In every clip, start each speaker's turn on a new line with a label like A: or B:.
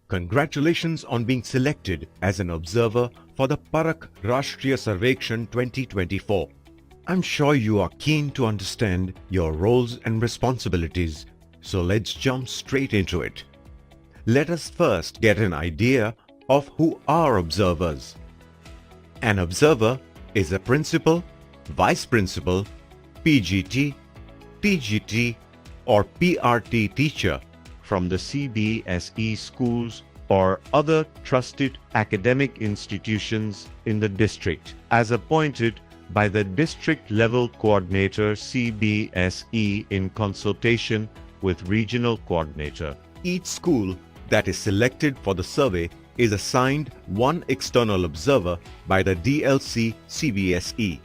A: Congratulations on being selected as an observer for the PARAKH Rashtriya Sarvekshan 2024. I'm sure you are keen to understand your roles and responsibilities, so let's jump straight into it. Let us first get an idea of who are observers. An observer is a principal, vice principal, PGT, TGT or PRT teacher from the CBSE schools or other trusted academic institutions in the district, as appointed by the district level coordinator CBSE in consultation with regional coordinator. Each school that is selected for the survey is assigned one external observer by the DLC CBSE.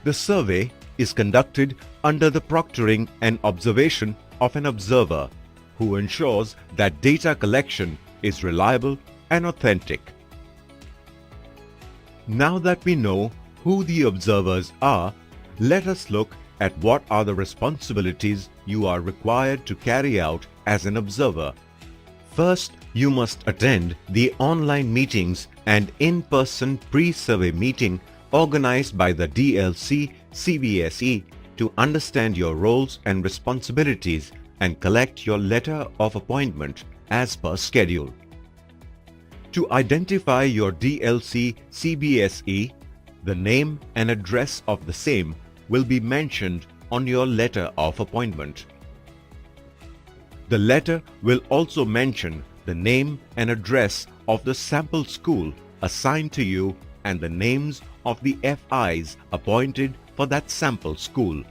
A: The survey is conducted under the proctoring and observation of an observer who ensures that data collection is reliable and authentic. Now that we know who the observers are, let us look at what are the responsibilities you are required to carry out as an observer. First, you must attend the online meetings and in-person pre-survey meeting organized by the DLC CBSE to understand your roles and responsibilities and collect your letter of appointment as per schedule. To identify your DLC CBSE, the name and address of the same will be mentioned on your letter of appointment. The letter will also mention the name and address of the sample school assigned to you and the names of the FIs appointed for that sample school.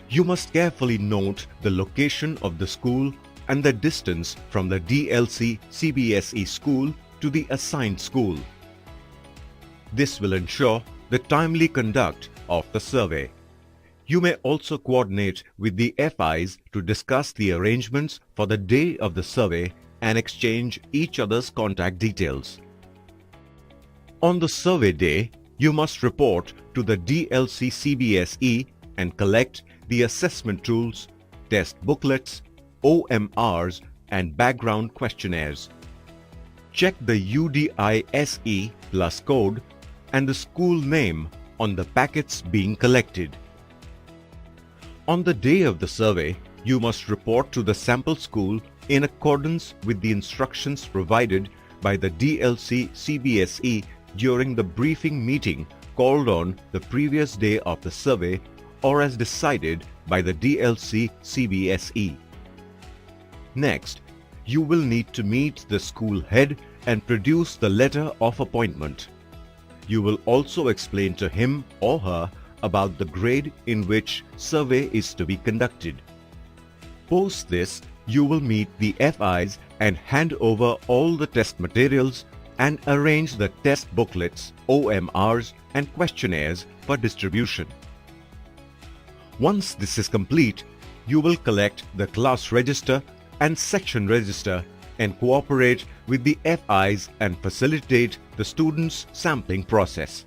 A: You must carefully note the location of the school and the distance from the DLC CBSE school to the assigned school. This will ensure the timely conduct of the survey. You may also coordinate with the FIs to discuss the arrangements for the day of the survey and exchange each other's contact details. On the survey day, you must report to the DLC CBSE and collect the assessment tools, test booklets, OMRs and background questionnaires. Check the UDISE plus code and the school name on the packets being collected. On the day of the survey, you must report to the sample school in accordance with the instructions provided by the DLC CBSE during the briefing meeting called on the previous day of the survey or as decided by the DLC CBSE. Next, you will need to meet the school head and produce the letter of appointment. You will also explain to him or her about the grade in which survey is to be conducted. Post this, you will meet the FIs and hand over all the test materials and arrange the test booklets, OMRs and questionnaires for distribution. Once this is complete, you will collect the class register and section register and cooperate with the FIs and facilitate the students' sampling process.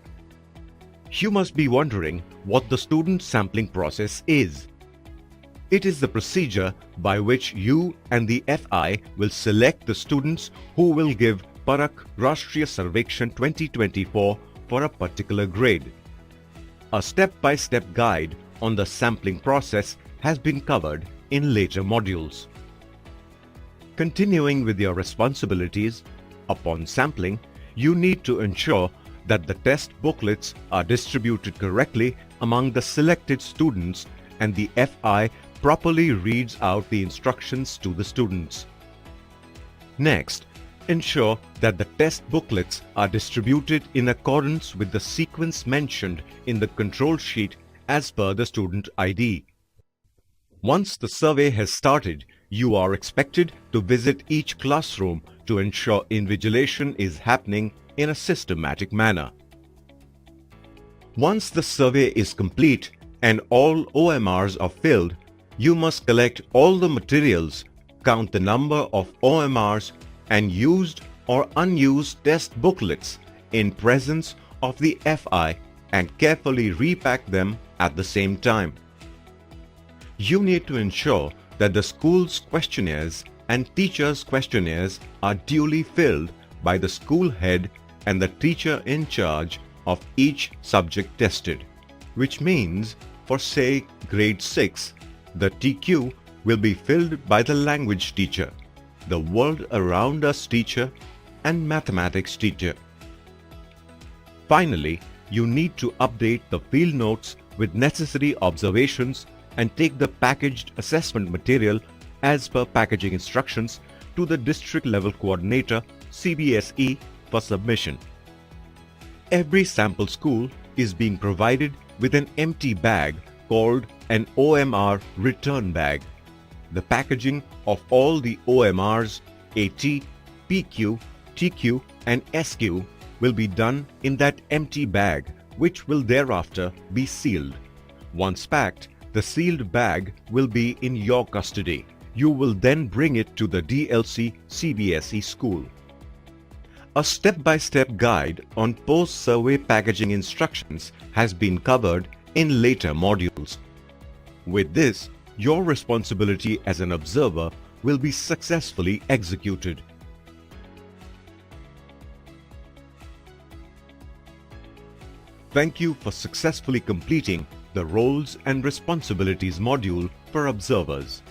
A: You must be wondering what the student sampling process is. It is the procedure by which you and the FI will select the students who will give PARAKH Rashtriya Sarvekshan 2024 for a particular grade. A step-by-step guide on the sampling process has been covered in later modules. Continuing with your responsibilities, upon sampling, you need to ensure that the test booklets are distributed correctly among the selected students and the FI properly reads out the instructions to the students. Next, ensure that the test booklets are distributed in accordance with the sequence mentioned in the control sheet as per the student ID. Once the survey has started, you are expected to visit each classroom to ensure invigilation is happening in a systematic manner. Once the survey is complete and all OMRs are filled, you must collect all the materials, count the number of OMRs and used or unused test booklets in presence of the FI and carefully repack them at the same time. You need to ensure that the school's questionnaires and teachers' questionnaires are duly filled by the school head and the teacher in charge of each subject tested, which means for say grade 6, the TQ will be filled by the language teacher, the world around us teacher and mathematics teacher. Finally, you need to update the field notes with necessary observations and take the packaged assessment material as per packaging instructions to the district level coordinator CBSE for submission. Every sample school is being provided with an empty bag called an OMR return bag. The packaging of all the OMRs AT, PQ, TQ and SQ will be done in that empty bag, which will thereafter be sealed. Once packed, the sealed bag will be in your custody. You will then bring it to the DLC CBSE school. A step-by-step guide on post-survey packaging instructions has been covered in later modules. With this, your responsibility as an observer will be successfully executed. Thank you for successfully completing the Roles and Responsibilities module for observers.